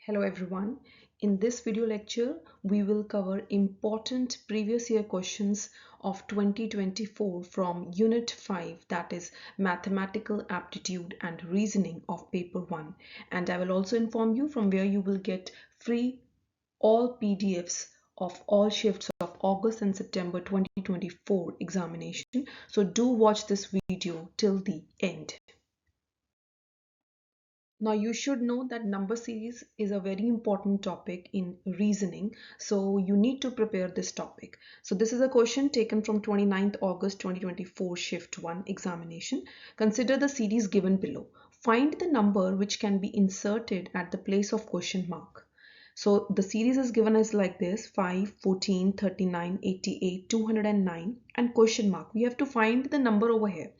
Hello everyone. In this video lecture, we will cover important previous year questions of 2024 from Unit 5, that is Mathematical Aptitude and Reasoning of Paper 1. And I will also inform you from where you will get free all PDFs of all shifts of August and September 2024 examination. So do watch this video till the end. Now you should know that number series is a very important topic in reasoning. So you need to prepare this topic. So this is a question taken from 29th August 2024 shift 1 examination. Consider the series given below. Find the number which can be inserted at the place of question mark. So the series is given as like this: 5, 14, 39, 88, 209 and question mark. We have to find the number over here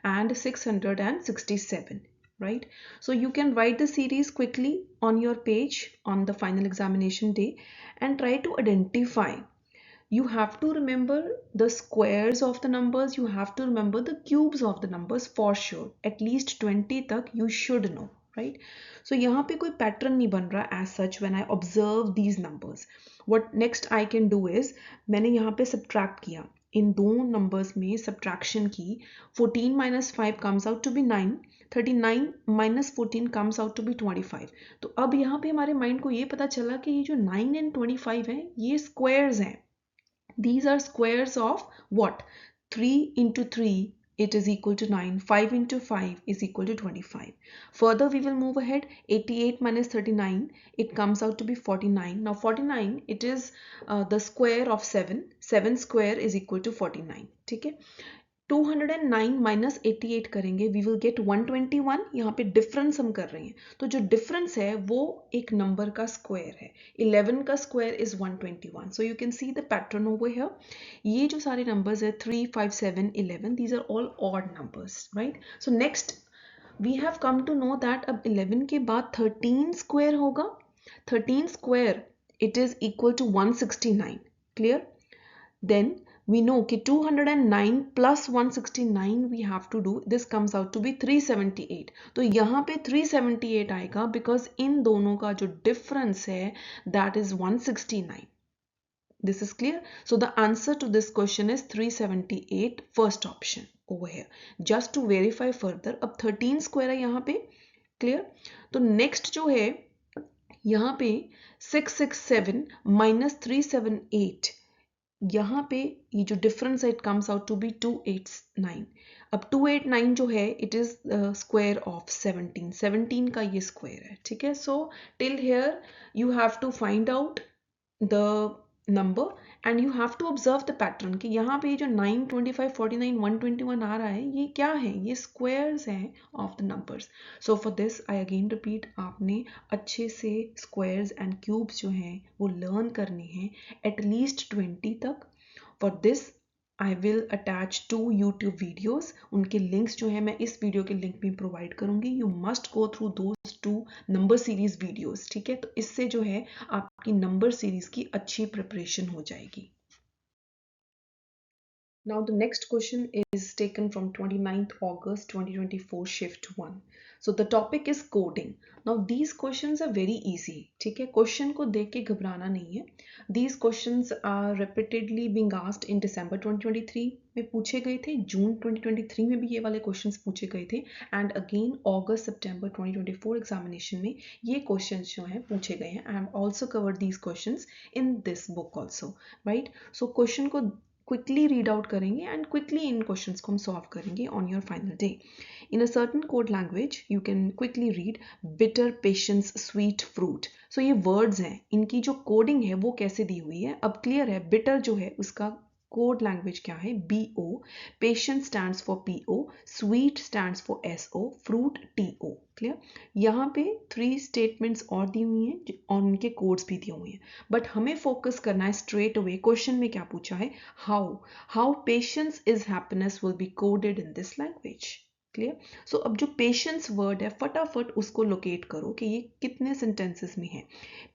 and 667. Right? So you can write the series quickly on your page on the final examination day and try to identify. You have to remember the squares of the numbers, you have to remember the cubes of the numbers for sure. At least 20 tak you should know, right? So यहाँ पे कोई pattern नहीं बन रहा as such when I observe these numbers. What next I can do is मैंने यहाँ पे subtract किया. इन दो numbers में subtraction की. 14 minus 5 comes out to be 9. 39 minus 14 comes out to be 25. तो अब यहाँ पे हमारे माइंड को ये पता चला कि ये जो 9 and 25 हैं ये स्क्वायर्स हैं. These are squares of what? 3 into 3 it is equal to 9. 5 into 5 is equal to 25. Further we will move ahead. 88 minus 39 it comes out to be 49. Now 49 it is the square of 7. 7 square is equal to 49. ठीक है. 209 minus 88 करेंगे we will get 121. यहाँ पे difference हम कर रहे हैं तो जो difference है वो एक number का square है. 11 का square is 121. So you can see the pattern over here. ये जो सारे numbers है 3, 5, 7, 11 these are all odd numbers, right? So next we have come to know that अब 11 के बाद 13 square होगा. 13 square it is equal to 169. Clear? Then we know कि 209 plus 169 we have to do, this comes out to be 378. तो यहाँ पे 378 आएगा because इन दोनों का जो difference है that is 169. This is clear? So the answer to this question is 378, first option over here. Just to verify further, अब 13 square है यहाँ पे. Clear? तो next जो है यहाँ पे 667 minus 378, यहाँ पे ये जो डिफरेंस है it comes out to be 289. अब 289 जो है इट इज स्क्वायर ऑफ 17. 17 का ये स्क्वायर है. ठीक है. So till here you have to find out the number and you have to observe the pattern कि यहाँ पे जो 9, 25, 49, 121 आ रहा है ये क्या है? ये स्क्वायर्स हैं of the numbers. So for this I again repeat, आपने अच्छे से स्क्वायर्स एंड क्यूब्स जो हैं वो लर्न करने हैं एटलीस्ट 20 तक. For this I will attach 2 YouTube videos. उनके लिंक्स जो है मैं इस वीडियो के लिंक में प्रोवाइड करूँगी. You must go through those 2 number series videos. ठीक है. तो इससे जो है आपकी नंबर सीरीज की अच्छी प्रिपरेशन हो जाएगी. Now the next question is taken from 29th August 2024 shift 1. So the topic is coding. Now these questions are very easy. ठीक है. क्वेश्चन को देख के घबराना नहीं है. These questions are repeatedly being asked in December 2023 में पूछे गए थे. जून 2023 में भी ये वाले क्वेश्चंस पूछे गए थे एंड अगेन अगस्त सितंबर 2024 एग्जामिनेशन में ये क्वेश्चंस जो हैं पूछे गए हैं. I have also covered these questions in this book also, right? So question को क्विकली रीड आउट करेंगे एंड क्विकली इन क्वेश्चंस को हम सॉल्व करेंगे on your final day. In a certain code language you can quickly read bitter, patience, sweet, fruit. So ये words हैं, इनकी जो कोडिंग है वो कैसे दी हुई है अब क्लियर है. बिटर जो है उसका कोड लैंग्वेज क्या है? BO. Patience stands for PO. Sweet stands for SO. Fruit TO. Clear? यहाँ पे 3 स्टेटमेंट्स और दी हुई हैं और उनके कोड्स भी दिए हुए हैं. बट हमें फोकस करना है स्ट्रेट अवे. क्वेश्चन में क्या पूछा है? How patience is happiness will be coded in this language. Clear? So अब जो पेशेंस वर्ड है फटाफट उसको लोकेट करो कि ये कितने सेंटेंसेस में है.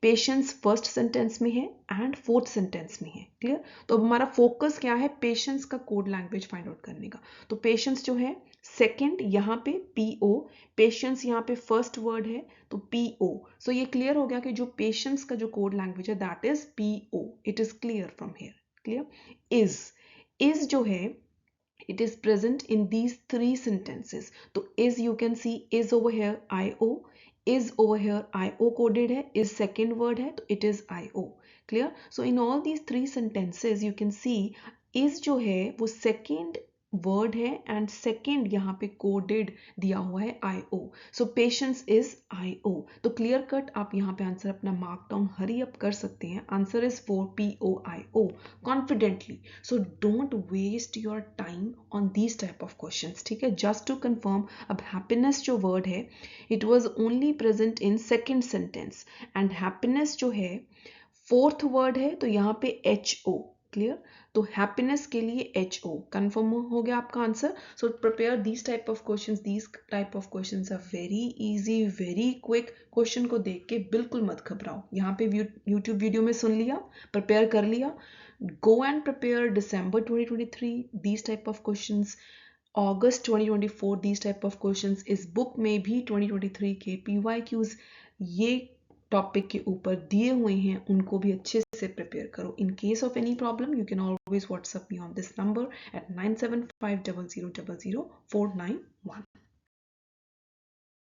पेशेंस फर्स्ट सेंटेंस में है एंड फोर्थ सेंटेंस में है. क्लियर? तो अब हमारा फोकस क्या है? पेशेंस का कोड लैंग्वेज फाइंड आउट करने का. तो पेशेंस जो है सेकेंड यहाँ पे PO, पेशेंस यहाँ पे फर्स्ट वर्ड है तो PO. सो ये क्लियर हो गया कि जो पेशेंस का जो कोड लैंग्वेज है that is PO. It is clear from here. Clear. Is जो है it is present in these three sentences. तो is you can see is over here IO, is over here IO coded है, is second word है तो it is IO. Clear? So in all these three sentences you can see is जो है वो second word है and second यहाँ पे coded दिया हुआ है IO. So patience is IO. तो क्लियर कट आप यहाँ पे आंसर अपना मार्क डाउन हरी अप कर सकते हैं. Answer is four POIO confidently. So don't waste your time on these type of questions. ठीक है, जस्ट टू कंफर्म, अब हैप्पीनेस जो वर्ड है it was only present in second sentence and happiness जो है फोर्थ वर्ड है तो यहाँ पे HO. क्लियर. तो हैप्पीनेस के लिए HO. कंफर्म हो गया आपका answer. So prepare these type of questions. These type of questions are very easy, very quick. Question को देख के बिल्कुल मत घबराओ. यहाँ पे यूट्यूब वीडियो में सुन लिया, प्रिपेयर कर लिया. Go and prepare December 2023 these type of questions. August 2024 these type of questions. इस बुक में भी 2023 के PYQs ये टॉपिक के ऊपर दिए हुए हैं, उनको भी अच्छे से प्रिपेयर करो. In case of any problem you can always WhatsApp me on this number at 9750000491.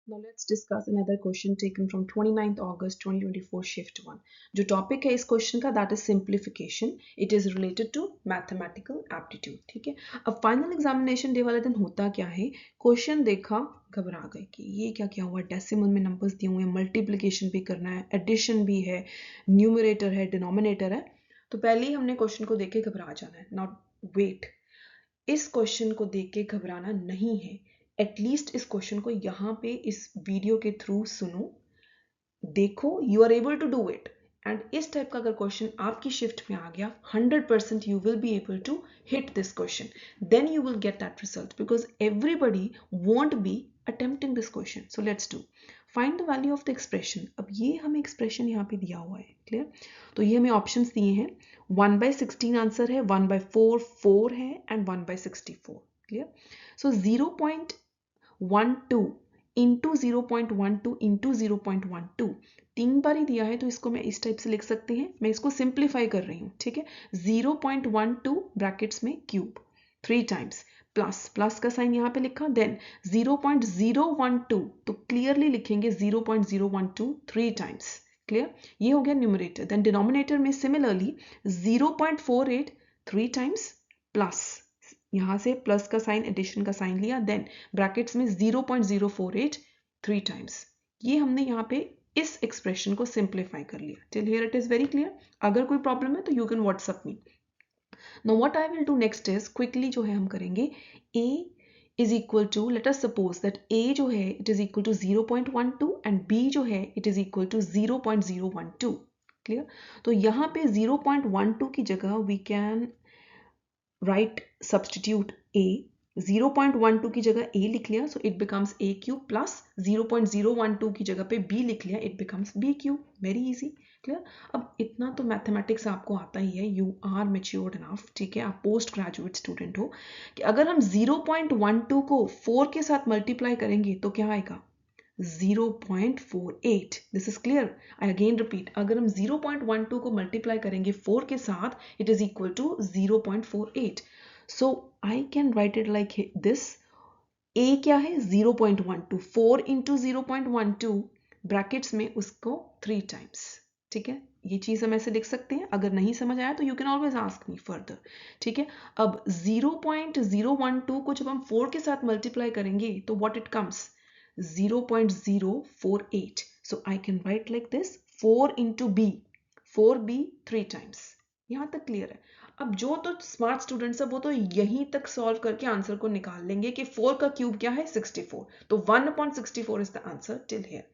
Now let's discuss another question taken from 29th August 2024 shift 1. जो टॉपिक है इस क्वेश्चन का that is simplification. It is related to mathematical aptitude. ठीक है, अब final examination day वाले दिन होता क्या है, क्वेश्चन देखा घबरा गए कि ये क्या क्या हुआ, डेसिमल में नंबर्स दिए हुए हैं, मल्टीप्लिकेशन भी करना है, एडिशन भी है, न्यूमरेटर है, डिनोमिनेटर है. तो पहले ही हमने क्वेश्चन को देख के घबरा जाना है. नॉट वेट, इस क्वेश्चन को देख के घबराना नहीं है. एटलीस्ट इस क्वेश्चन को यहाँ पे इस वीडियो के थ्रू सुनो, देखो, you are able to do it. And इस टाइप का अगर क्वेश्चन आपकी शिफ्ट में आ गया 100% you will be able to hit this question. Then you will get that result because everybody won't be attempting this question. So let's do. Find the value of the expression. अब ये हमें expression यहाँ पे दिया हुआ है. Clear. तो ये हमें ऑप्शंस दिए हैं. 1/16 आंसर है, 1/4 4 है and 1/64. Clear. So 0.12 into 0.12 into 0.12 तीन बार ही दिया है, तो इसको मैं इस टाइप से लिख सकते हैं. मैं इसको सिंप्लीफाई कर रही हूँ. ठीक है, 0.12 ब्रैकेट्स में क्यूब 3 टाइम्स प्लस, प्लस का साइन यहाँ पे लिखा, देन 0.012 तो क्लियरली लिखेंगे 0.012 3 टाइम्स. क्लियर. ये हो गया न्यूमरेटर. देन डिनोमिनेटर में सिमिलरली 0.48 3 टाइम्स प्लस, यहां से प्लस का साइन, एडिशन का साइन लिया, देन ब्रैकेट्स में 0.048 3 टाइम्स. ये हमने यहाँ पे इस एक्सप्रेशन को सिंप्लीफाई कर लिया. Till here it is very clear. अगर कोई प्रॉब्लम है तो you can WhatsApp me. Now what I will do next is quickly जो है हम करेंगे a इज equal to, let us suppose that a जो है it is equal to 0.12 and b जो है it is equal to 0.012. Clear. तो यहाँ पे 0.12 की जगह we can write substitute a. 0.12 की जगह a लिख लिया, so it becomes a cube, plus 0.012 की जगह पे b लिख लिया, it becomes b cube. Very easy. Clear. अब इतना तो मैथमेटिक्स आपको आता ही है, यू आर मैच्योर्ड इनफ. ठीक है, आप पोस्ट ग्रेजुएट स्टूडेंट हो, कि अगर हम 0.12 को 4 के साथ मल्टीप्लाई करेंगे तो क्या आएगा 0.48. This is clear. I again repeat, अगर हम 0.12 को मल्टीप्लाई करेंगे 4 के साथ it is equal to 0.48. So I can write it like this. a क्या है 0.12, 4 इंटू 0.12 ब्रैकेट्स में उसको 3 टाइम्स. ठीक है, ये चीज हम ऐसे लिख सकते हैं. अगर नहीं समझ आया तो you can always ask me further. ठीक है, अब 0.012 को जब हम 4 के साथ मल्टीप्लाई करेंगे तो what it comes 0.048. So I can write like this 4 into b, 4b 3 times. यहां तक क्लियर है. अब जो तो स्मार्ट स्टूडेंट्स है वो तो यहीं तक सॉल्व करके आंसर को निकाल लेंगे कि 4 का क्यूब क्या है 64, तो 1/64 is the answer till here.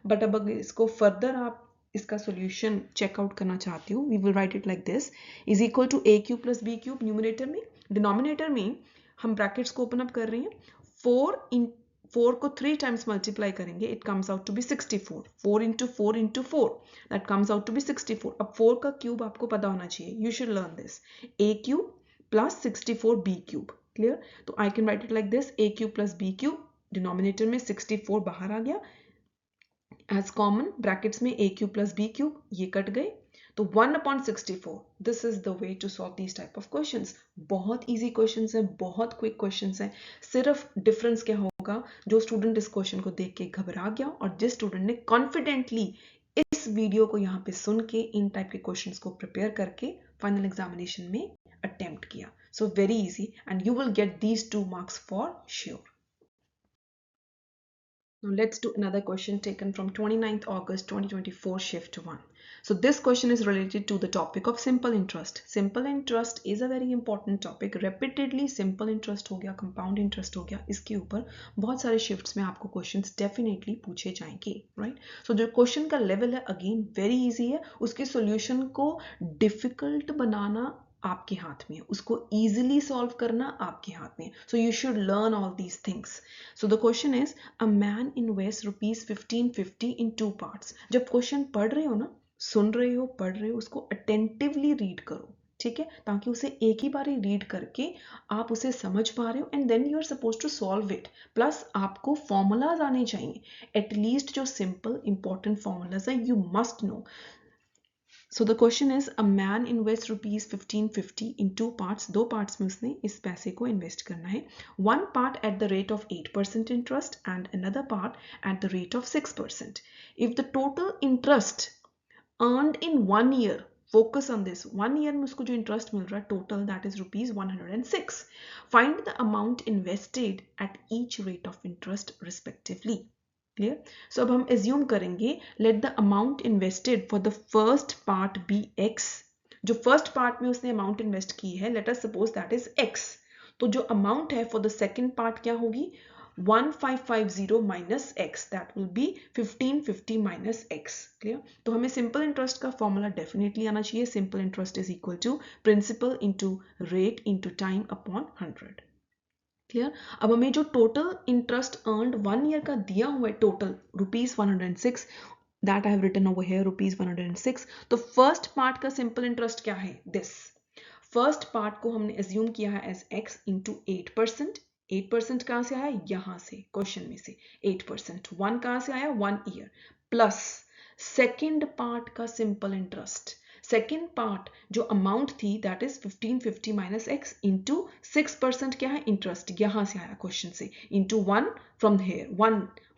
But अब अगर इसको फर्दर आप इसका सॉल्यूशन चेकआउट करना चाहते हो, we will write it like this is equal to a cube plus b cube numerator में. डिनोमिनेटर में हम ब्रैकेट्स को ओपन अप कर रहे हैं. 4 को 3 टाइम्स मल्टीप्लाई करेंगे, it comes out to be 64. 4 into 4 into 4 that comes out to be 64. अब 4 का क्यूब आपको पता होना चाहिए, you should learn this. a cube plus 64 b cube. Clear? तो I can write it like this, A cube plus B cube, denominator में 64 बाहर आ गया, एज कॉमन ब्रैकेट्स में A cube plus B cube, ये कट गए, तो 1/64. This is the way to solve these type of questions. बहुत easy questions हैं, बहुत क्विक क्वेश्चंस हैं. सिर्फ डिफरेंस क्या होगा, जो स्टूडेंट इस क्वेश्चन को देख के घबरा गया और जिस स्टूडेंट ने कॉन्फिडेंटली इस वीडियो को यहाँ पे सुन के इन टाइप के क्वेश्चंस को प्रिपेयर करके फाइनल एग्जामिनेशन में अटेम्प्ट किया. So very easy and you will get these 2 marks for sure. Now let's do another question taken from 29th August 2024 shift 1. So this question is related to the topic of simple interest. Simple interest is a very important topic. Repeatedly simple interest हो गया, compound interest हो गया, इसके ऊपर बहुत सारे shifts में आपको questions definitely पूछे जाएंगे, right? So जो question का level है again very easy है, उसके solution को difficult बनाना आपके हाथ में है, उसको easily solve करना आपके हाथ में है. So you should learn all these things. So the question is, a man invests rupees 1550 in 2 parts. जब क्वेश्चन पढ़ रहे हो ना, सुन रहे हो, पढ़ रहे हो, उसको अटेंटिवली रीड करो, ठीक है, ताकि उसे एक ही बार रीड करके आप उसे समझ पा रहे हो and then you are suppose to solve it. Plus आपको फॉर्मूलाज आने चाहिए, एटलीस्ट जो सिंपल इंपॉर्टेंट फॉर्मूलाज है you must know. So the question is, a man invests rupees 1550 in 2 parts. 2 parts में उसने इस पैसे को invest करना है. One part at the rate of 8% interest and another part at the rate of 6%. If the total interest earned in 1 year, focus on this, 1 year में उसको जो interest मिल रहा है total, that is rupees 106. Find the amount invested at each rate of interest respectively. Clear? So अब हम assume करेंगे, let the amount invested for the first part be x. जो first part में उसने amount invest की है, let us suppose that is x. तो जो amount है for the second part क्या होगी, 1550 minus x, that will be 1550 minus x. Clear? तो हमें simple interest का formula definitely आना चाहिए. Simple interest is equal to principal into rate into time upon 100. Clear? अब हमें जो टोटल इंटरेस्ट अर्नड 1 ईयर का दिया हुआ है total rupees 106, that I have written over here rupees 106. तो फर्स्ट पार्ट का सिंपल इंटरेस्ट क्या है, दिस फर्स्ट पार्ट को हमने एज्यूम किया है एज x इंटू 8%. 8% कहाँ से आया, यहां से क्वेश्चन में से 8%. 1 कहाँ से आया, 1 ईयर, प्लस सेकेंड पार्ट का सिंपल इंटरेस्ट. सेकेंड पार्ट जो अमाउंट थी that is 1550 minus x into 6% क्या है, इंटरेस्ट, यहां से आया क्वेश्चन से, इंटू 1 फ्रॉम हेयर,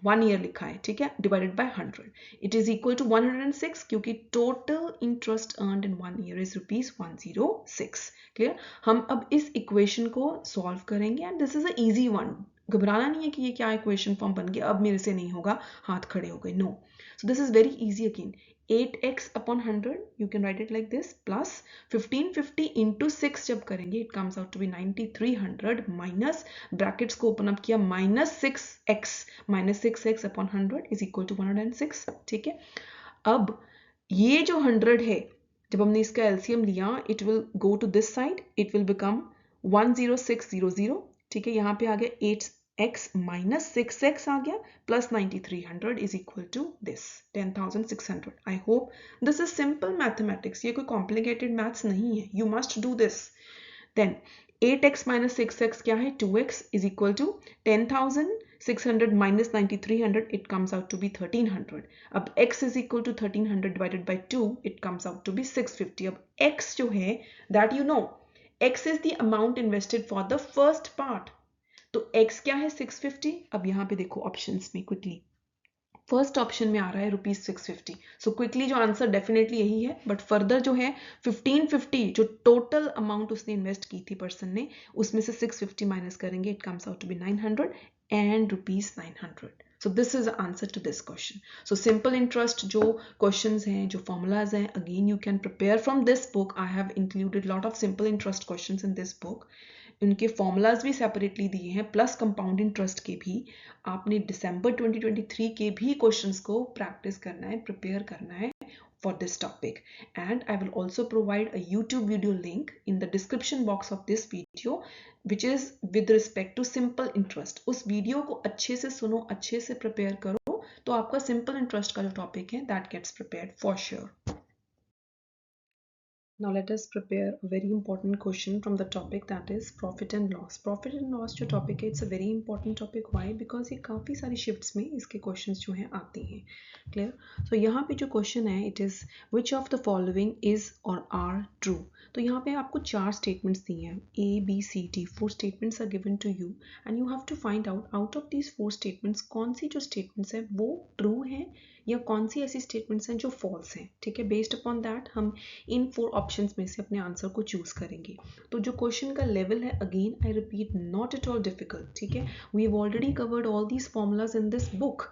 1 ईयर लिखा है, ठीक है, divided by 100. It is equal to 106 क्योंकि total interest earned in 1 year is rupees 106. Clear? हम अब इस इक्वेशन को सॉल्व करेंगे and this is a easy one. घबराना नहीं है कि ये क्या इक्वेशन फॉर्म बन गया, अब मेरे से नहीं होगा, हाथ खड़े हो गए, no. So this is very easy again. 8x upon 100, you can write it like this, plus 1550 into 6 जब करेंगे it comes out to be 9300 minus brackets को open up किया minus 6x upon 100 is equal to 106. ठीक है, अब ये जो 100 है जब हमने इसका LCM लिया it will go to this side, it will become 10600. ठीक है, यहाँ पे आ गया 8x minus 6x आ गया plus 9300 is equal to this 10600. I hope this is simple mathematics. ये कोई complicated maths नहीं है. You must do this. Then 8x minus 6x क्या है, 2x is equal to 10,600 minus 9300, it comes out to be 1300. अब x is equal to 1300 divided by 2, it comes out to be 650. अब x जो है that you know, x is the amount invested for the first part. तो x क्या है, 650. अब यहाँ पे देखो ऑप्शंस में क्विकली, फर्स्ट ऑप्शन में आ रहा है रुपीज 650. सो क्विकली जो आंसर डेफिनेटली यही है, बट फर्दर जो है 1550 जो टोटल अमाउंट उसने इन्वेस्ट की थी पर्सन ने, उसमें से 650 माइनस करेंगे, it comes out to be 900 and rupees 900. So this is the answer to this question. So simple interest जो questions हैं, जो formulas हैं, again you can prepare from this book. I have included lot of simple interest questions in this book. उनके formulas भी separately दिए हैं, plus compound interest के भी. आपने दिसंबर 2023 के भी क्वेश्चंस को प्रैक्टिस करना है, प्रिपेयर करना है for this topic. And I will also provide a YouTube video link in the description box of this video which is with respect to simple interest. उस वीडियो को अच्छे से सुनो, अच्छे से प्रिपेयर करो, तो आपका सिंपल इंटरेस्ट का जो टॉपिक है that gets prepared for sure. Now let us prepare a very important question from the topic, that is profit and loss. Profit and loss जो topic है, it's a very important topic. Why? Because ये काफ़ी सारी shifts में इसके questions जो हैं आते हैं. Clear? So यहाँ पे जो question है, it is which of the following is or are true. तो यहाँ पे आपको 4 statements दिए हैं, A, B, C, D. 4 statements are given to you and you have to find out of these 4 statements कौन सी जो statements है वो true है या कौन सी ऐसी statements हैं जो false हैं. ठीक है, based upon that हम इन 4 ऑप्शंस में से अपने आंसर को चूज करेंगे. तो जो क्वेश्चन का लेवल है, again I repeat, not at all difficult. ठीक है, we have already covered all these formulas in this book.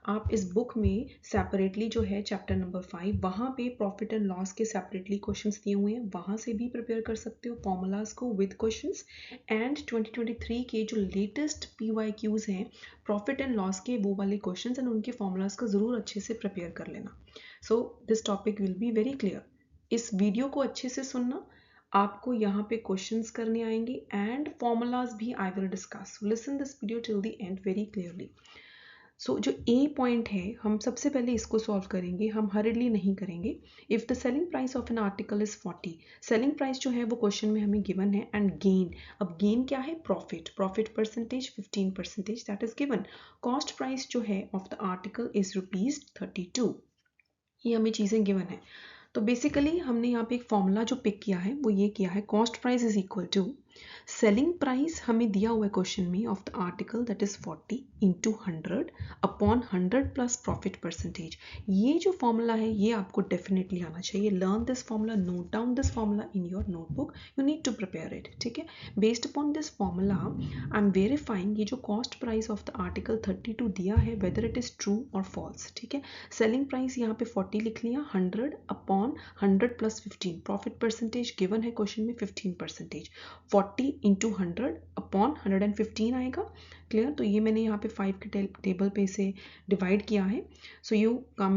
आप इस बुक में सेपरेटली जो है चैप्टर नंबर 5, वहाँ पे प्रॉफिट एंड लॉस के सेपरेटली क्वेश्चंस दिए हुए हैं, वहाँ से भी प्रिपेयर कर सकते हो फॉर्मूलाज को विद क्वेश्चंस. एंड 2023 के जो लेटेस्ट PYQs हैं प्रॉफिट एंड लॉस के, वो वाले क्वेश्चंस एंड उनके फॉर्मूलाज को ज़रूर अच्छे से प्रिपेयर कर लेना. So this topic will be very clear. इस वीडियो को अच्छे से सुनना, आपको यहाँ पे क्वेश्चंस करने आएंगे एंड फॉर्मूलाज भी I will discuss. Listen this video till the end very clearly. So जो ए पॉइंट है, हम सबसे पहले इसको सॉल्व करेंगे, हम हरिडली नहीं करेंगे. If the selling price of an article is 40, selling price जो है वो क्वेश्चन में हमें गिवन है, एंड गेन, अब गेन क्या है, profit, profit percentage 15% that is given. Cost price जो है ऑफ द आर्टिकल इज ₹32. ये हमें चीज़ें गिवन है. तो बेसिकली हमने यहाँ पे एक फॉर्मूला जो पिक किया है वो ये किया है, cost price is equal to selling price हमें दिया हुआ है क्वेश्चन में of the article that is 40 into 100 upon 100 plus profit percentage. ये जो फॉर्मूला है ये आपको डेफिनेटली आना चाहिए. Learn this formula, note down this formula in your notebook, you need to prepare it. ठीक है, based upon this formula I am verifying ये जो cost price of the article 32 दिया है वेदर इट इज ट्रू और false. ठीक है, selling price यहाँ पे 40 लिख लिया, 100 upon 100 plus 15, profit percentage given है क्वेश्चन में 15%, 40 इंटू 100 अपॉन 115 आएगा. क्लियर? तो ये मैंने यहाँ पे 5 के टेबल पे इसे डिवाइड किया है. So you come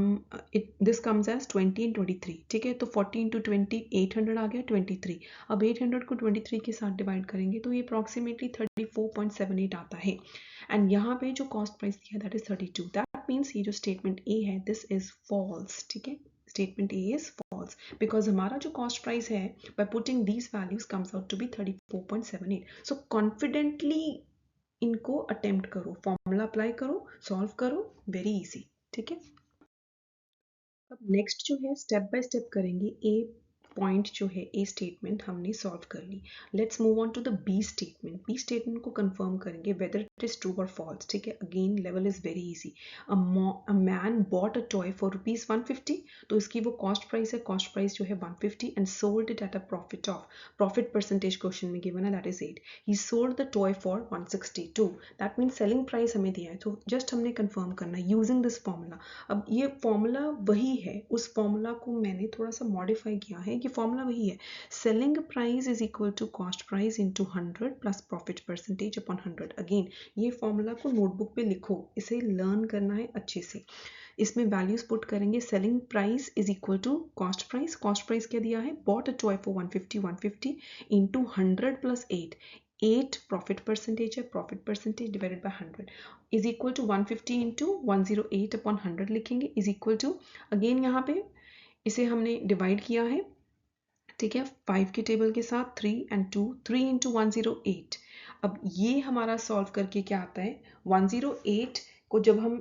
this comes as 20 and 23. ठीक है, तो 40 इंटू 20 800 आ गया, 23. अब 800 को 23 के साथ डिवाइड करेंगे तो ये अप्रॉक्सीमेटली 34.78 आता है. एंड यहाँ पे जो कॉस्ट प्राइस दिया दैट इज 32. दैट मीन्स ये जो स्टेटमेंट ए है दिस इज फॉल्स. ठीक है, statement A is false because हमारा जो कॉस्ट प्राइस है by putting these values comes out to be 34.78. so confidently इनको अटेम्प्ट करो, फॉर्मूला अप्लाई करो, सॉल्व करो, वेरी इजी. ठीक है, अब नेक्स्ट जो है स्टेप बाय स्टेप करेंगे. ए पॉइंट जो है, ए स्टेटमेंट हमने सॉल्व कर ली. Let's move on to the B statement. B statement को कंफर्म करेंगे वेदर इट इज ट्रू और फॉल्स. ठीक है, again level is very easy. A man bought a toy for ₹150, तो इसकी वो कॉस्ट प्राइस है, कॉस्ट प्राइस जो है 150 and sold it at a profit of, profit percentage question में गिवन है that is 8. He sold the toy for 162. That means selling price हमें दिया है, तो जस्ट हमने कंफर्म करना है यूजिंग दिस फॉर्मूला. अब ये फॉर्मूला वही है, उस फॉर्मूला को मैंने थोड़ा सा मॉडिफाई किया है. ये फॉर्मूला वही है, selling price is equal to cost price into 100 plus profit percentage upon 100. Again ये फॉर्मूला को नोटबुक पे लिखो, इसे लर्न करना है अच्छे से. इसमें वैल्यूज पुट करेंगे. Selling price is equal to cost price, cost price क्या दिया है, bought a toy for 150 into 100 plus 8 profit percentage है, profit percentage divided by 100 is equal to 150 into 108 upon 100 लिखेंगे, इज इक्वल टू, अगेन यहाँ पे इसे हमने डिवाइड किया है. ठीक है, 5 के टेबल के साथ 3 एंड 2, 3 इंटू 108. अब ये हमारा सॉल्व करके क्या आता है, 108 को जब हम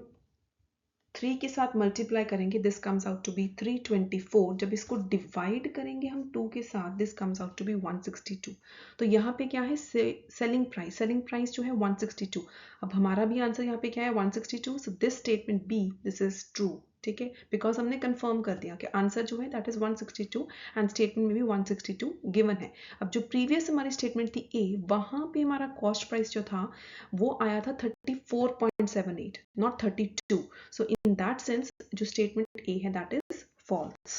3 के साथ मल्टीप्लाई करेंगे this comes out to be 324. जब इसको डिवाइड करेंगे हम 2 के साथ this comes out to be 162. तो यहाँ पे क्या है, सेलिंग प्राइस, सेलिंग प्राइस जो है 162. अब हमारा भी आंसर यहाँ पे क्या है 162. So this statement B this is true. ठीक है, बिकॉज हमने कंफर्म कर दिया कि आंसर जो है दैट इज 162 एंड स्टेटमेंट में भी 162 गिवन है. अब जो प्रीवियस हमारी स्टेटमेंट थी ए, वहां पे हमारा कॉस्ट प्राइस जो था वो आया था 34.78 not 32. So in that sense जो statement A है that is false.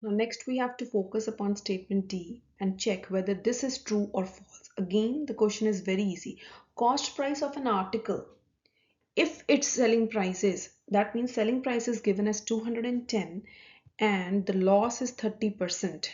Now next we have to focus upon statement D and check whether this is true or false. Again, the question is very easy. Cost price of an article, if its selling price is, that means selling price is given as 210 and the loss is 30%.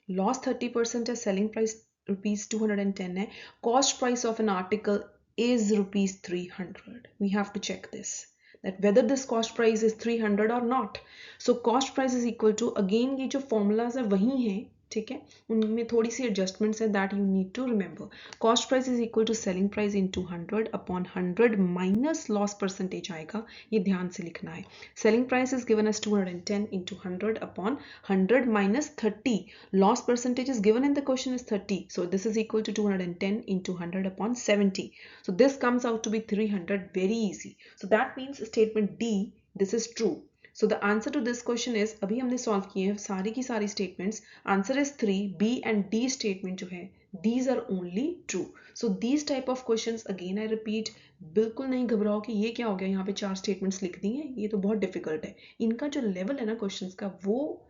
Loss 30% है, selling price rupees 210 है, cost price of an article is rupees 300. We have to check this, that whether this cost price is 300 or not. So cost price is equal to, again ये जो formulas है वही हैं, ठीक है, उनमें थोड़ी सी adjustments है that you need to remember. Cost price is equal to selling price into 100 upon 100 minus loss percentage आएगा, ये ध्यान से लिखना है. Selling price is given as 210 into 100 upon 100 minus 30. Loss percentage is given in the question is 30. So this is equal to 210 into 100 upon 70. So this comes out to be 300. Very easy. So that means statement D, this is true. So the answer to this question is, अभी हमने solve किए हैं सारी की सारी statements. Answer is 3. B and D statement जो है, these are only true. So these type of questions, again I repeat, बिल्कुल नहीं घबराओ कि ये क्या हो गया, यहाँ पे 4 statements लिख दी हैं, ये तो बहुत difficult है. इनका जो level है ना questions का, वो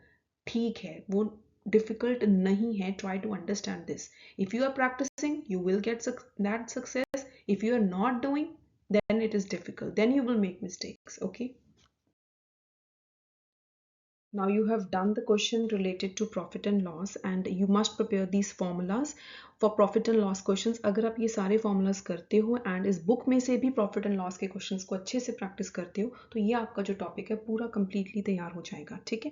ठीक है, वो difficult नहीं है. Try to understand this. If you are practicing, you will get that success. If you are not doing, then it is difficult. Then you will make mistakes. Okay. Now you have done the question related to profit and loss and you must prepare these formulas for profit and loss questions. अगर आप ये सारे formulas करते हो and इस book में से भी profit and loss के questions को अच्छे से practice करते हो तो ये आपका जो topic है पूरा completely तैयार हो जाएगा, ठीक है.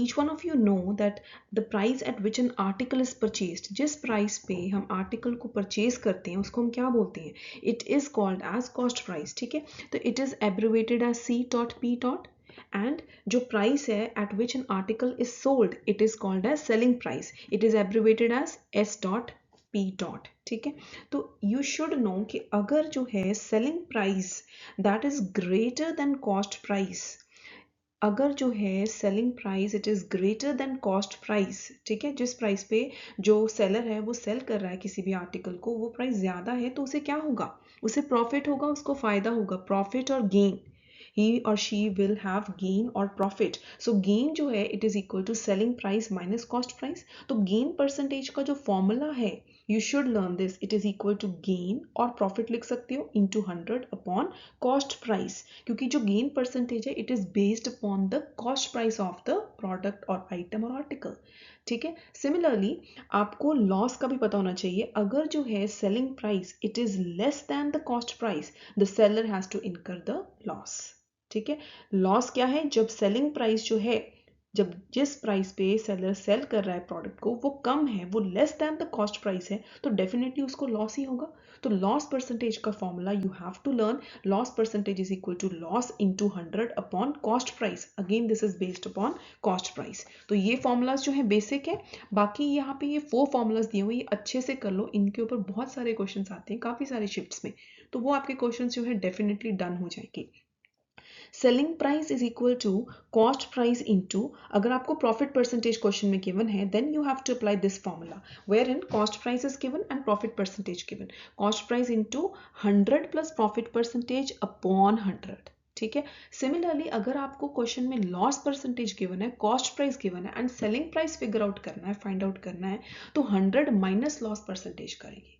Each one of you know that the price at which an article is purchased, जिस price पे हम article को purchase करते हैं उसको हम क्या बोलते हैं, it is called as cost price, ठीक है. तो it is abbreviated as C dot P dot. And जो price है at which an article is sold, it is called as selling price. It is abbreviated as S dot P dot. ठीक है. तो you should know कि अगर जो है selling price that is greater than cost price, अगर जो है selling price it is greater than cost price, ठीक है, जिस price पे जो seller है वो sell कर रहा है किसी भी article को, वो price ज़्यादा है तो उसे क्या होगा, उसे profit होगा, उसको फ़ायदा होगा, profit और gain. He or she will have gain or profit. So gain जो है it is equal to selling price minus cost price. तो gain percentage का जो formula है, you should learn this. It is equal to gain और profit लिख सकते हो into 100 upon cost price. क्योंकि जो gain percentage है it is based upon the cost price of the product or item or article. ठीक है. Similarly आपको loss का भी पता होना चाहिए. अगर जो है selling price it is less than the cost price, the seller has to incur the loss. ठीक है. लॉस क्या है, जब सेलिंग प्राइस जो है, जब जिस प्राइस पे सेलर सेल कर रहा है प्रोडक्ट को वो कम है, वो less than the cost price है, तो डेफिनेटली उसको लॉस ही होगा. तो लॉस परसेंटेज का formula you have to learn. Loss percentage is equal to loss into 100 upon cost price. Again this is based upon cost price. तो ये formulas जो है बेसिक है. बाकी यहाँ पे ये 4 फॉर्मूलाज दिए हुए, ये अच्छे से कर लो. इनके ऊपर बहुत सारे क्वेश्चंस आते हैं काफी सारे शिफ्ट्स में, तो वो आपके क्वेश्चंस जो है डेफिनेटली डन हो जाएंगे. Selling price is equal to cost price into, अगर आपको प्रॉफिट परसेंटेज क्वेश्चन में गिवन है then you have to apply this formula where in cost price is given and profit percentage given. Cost price into 100 plus profit percentage upon 100. ठीक है. Similarly अगर आपको question में loss percentage given है, cost price given है and selling price figure out करना है, find out करना है, तो 100 माइनस लॉस परसेंटेज करेंगे.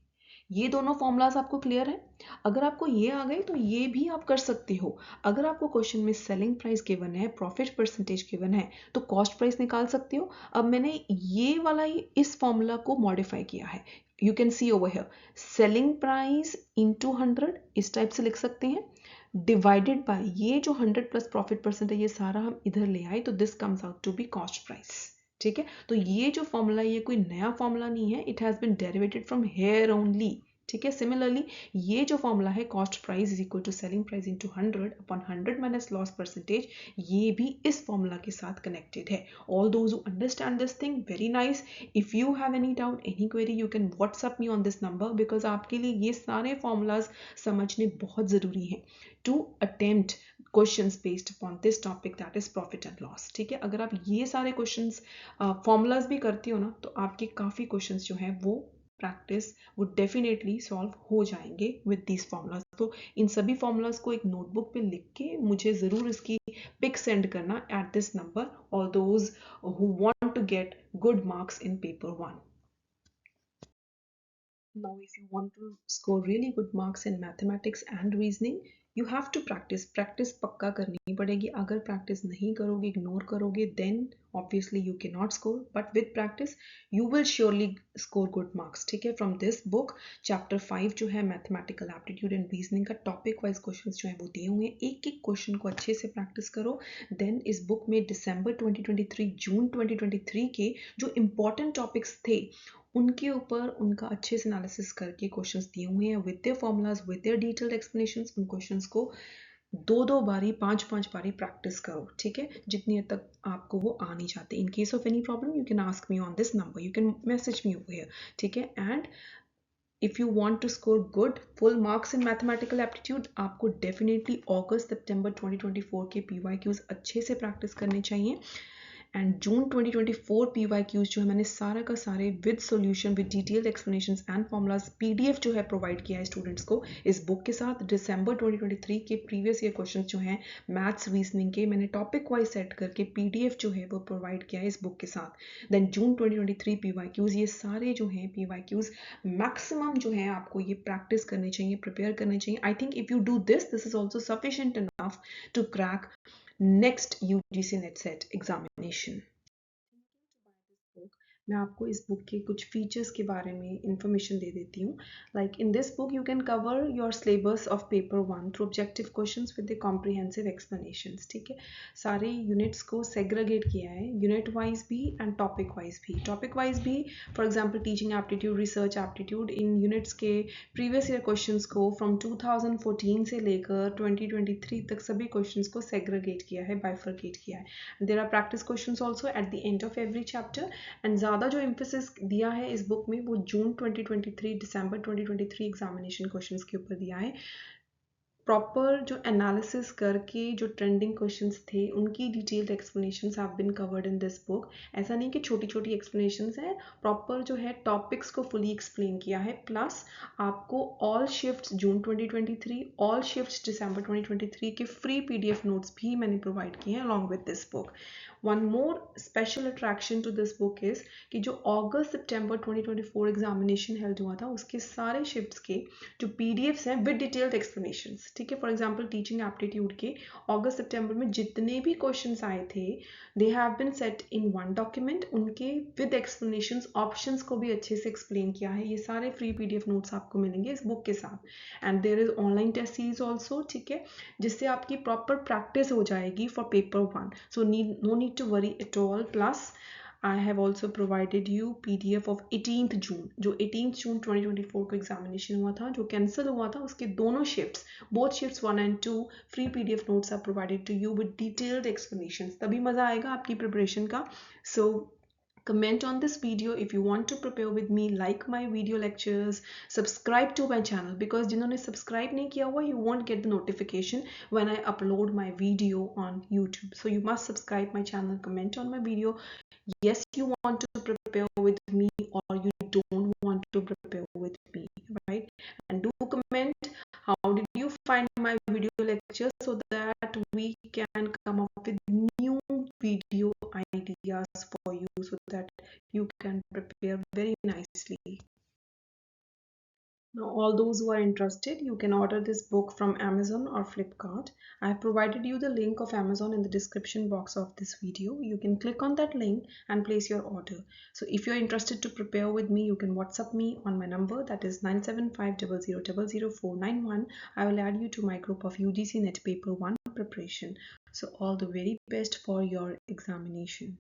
ये दोनों फॉर्मूलाज आपको क्लियर है. अगर आपको ये आ गए तो ये भी आप कर सकते हो. अगर आपको क्वेश्चन में सेलिंग प्राइस गिवन है, प्रॉफिट परसेंटेज गिवन है, तो कॉस्ट प्राइस निकाल सकते हो. अब मैंने ये वाला ही इस फॉर्मूला को मॉडिफाई किया है. You can see over here selling price into 100 इस टाइप से लिख सकते हैं, डिवाइडेड बाय ये जो 100 प्लस प्रॉफिट परसेंट है ये सारा हम इधर ले आए, तो this comes out to be cost price. ठीक है. तो ये जो फॉर्मूला, ये कोई नया फॉर्मूला नहीं है, it has been derivated from here only. ठीक है. सिमिलरली ये जो फॉर्मूला है cost price is equal to selling price into 100 upon 100 minus loss percentage, ये भी इस फॉर्मूला के साथ कनेक्टेड है. All those who understand this thing, very nice. If you have any doubt, any query, you can WhatsApp me on this number, because आपके लिए ये सारे फॉर्मूलाज समझने बहुत जरूरी हैं to attempt questions based upon this topic, that is profit and loss. ठीक है. अगर आप ये सारे क्वेश्चंस फॉर्मूलाज भी करती हो ना, तो आपके काफी क्वेश्चंस जो हैं वो प्रैक्टिस वो डेफिनेटली सॉल्व हो जाएंगे विद दीज फॉर्मूलाज. तो इन सभी फॉर्मूलाज को एक नोटबुक पे लिख के मुझे ज़रूर इसकी पिक सेंड करना at this number, all those who want to get good marks in paper 1. Now, if you want to score really good marks in mathematics and reasoning, you have to practice. Practice पक्का करनी पड़ेगी. अगर practice नहीं करोगे, ignore करोगे, then obviously you cannot score. But with practice, you will surely score good marks. ठीक है? From this book, chapter 5 जो है mathematical aptitude and reasoning का topic wise questions जो है वो दिए हुए हैं. एक एक question को अच्छे से practice करो. Then इस book में December 2023, June 2023 के जो important topics थे उनके ऊपर उनका अच्छे से एनालिसिस करके क्वेश्चंस दिए हुए हैं with their formulas, with their detailed explanations. उन क्वेश्चंस को दो बारी, पांच बारी प्रैक्टिस करो. ठीक है? जितनी हद तक आपको वो आ नहीं जाते. इन case of any problem you can ask me on this number, you can message me over here. ठीक है? And if you want to score good full marks in mathematical aptitude, आपको definitely अगस्त सितंबर 2024 के PYQs अच्छे से practice करने चाहिए. And June 2024 PYQs जो है मैंने सारा का सारे with solution, with detailed explanations and formulas PDF जो है प्रोवाइड किया है स्टूडेंट्स को इस बुक के साथ. दिसंबर 2023 के प्रीवियस ईयर क्वेश्चंस जो हैं मैथ्स रीजनिंग के मैंने टॉपिक वाइज सेट करके PDF जो है वो प्रोवाइड किया है इस बुक के साथ. देन जून 2023 PYQs, ये सारे जो हैं PYQs मैक्सिमम जो है आपको ये प्रैक्टिस करने चाहिए, प्रिपेयर करने चाहिए. I think if you do this is also sufficient enough to crack next UGC NET SET examination. मैं आपको इस बुक के कुछ फीचर्स के बारे में इंफॉर्मेशन दे देती हूँ. Like in this book you can cover your syllabus of paper 1 through objective questions with the comprehensive explanations. ठीक है? सारे यूनिट्स को सेग्रीगेट किया है, यूनिट वाइज भी एंड टॉपिक वाइज भी. टॉपिक वाइज भी for example teaching aptitude, research aptitude, in units के प्रीवियस ईयर क्वेश्चंस को फ्रॉम 2014 से लेकर 2023 तक सभी क्वेश्चंस को सेग्रीगेट किया है, बाइफरकेट किया है. There are practice questions also at the end of every chapter. And ज़्यादा जो एम्फेसिस दिया है इस बुक में वो जून 2023, दिसंबर 2023 एग्जामिनेशन क्वेश्चंस के ऊपर दिया है. प्रॉपर जो एनालिसिस करके जो ट्रेंडिंग क्वेश्चंस थे उनकी detailed explanations have been covered in this book. ऐसा नहीं कि छोटी छोटी एक्सप्लेनेशंस हैं, प्रॉपर जो है टॉपिक्स को फुली एक्सप्लेन किया है. प्लस आपको ऑल शिफ्ट्स जून 2023, ऑल शिफ्ट्स दिसंबर 2023 के फ्री PDF नोट्स भी मैंने प्रोवाइड किए हैं along with this book. One more special attraction to this book is कि जो अगस्त सितंबर 2024 एग्जामिनेशन हेल्ड हुआ था उसके सारे शिफ्ट्स के जो PDFs हैं विद डिटेल्ड एक्सप्लेनेशंस. ठीक है? फॉर एग्जांपल टीचिंग एप्टीट्यूड के अगस्त सितंबर में जितने भी क्वेश्चंस आए थे they have been set in one document. उनके विद एक्सप्लेनेशंस, ऑप्शंस को भी अच्छे से एक्सप्लेन किया है. ये सारे फ्री PDF नोट्स आपको मिलेंगे इस बुक के साथ. And there is online test series also. ठीक है? जिससे आपकी प्रॉपर प्रैक्टिस हो जाएगी for paper 1. So no need to worry at all. Plus I have also provided you PDF of 18th June. जो 18th June 2024 को एग्जामिनेशन हुआ था, जो कैंसिल हुआ था, उसके दोनों shifts, both shifts 1 and 2 free PDF notes are provided to you with detailed explanations. तभी मज़ा आएगा आपकी प्रिपरेशन का. So comment on this video if you want to prepare with me, like my video lectures, subscribe to my channel because जिन्होंने subscribe नहीं किया हुआ you won't get the notification when I upload my video on YouTube. So you must subscribe my channel, comment on my video. Yes, you want to prepare with me or you don't want to prepare with me, right? And do comment how did you find my video lecture so that we can come up with new video ideas for you so that you can prepare very nicely. Now, all those who are interested, you can order this book from Amazon or Flipkart. I have provided you the link of Amazon in the description box of this video. You can click on that link and place your order. So if you're interested to prepare with me, you can WhatsApp me on my number, that is 97500000491. I will add you to my group of UGC NET Paper 1 preparation. So all the very best for your examination.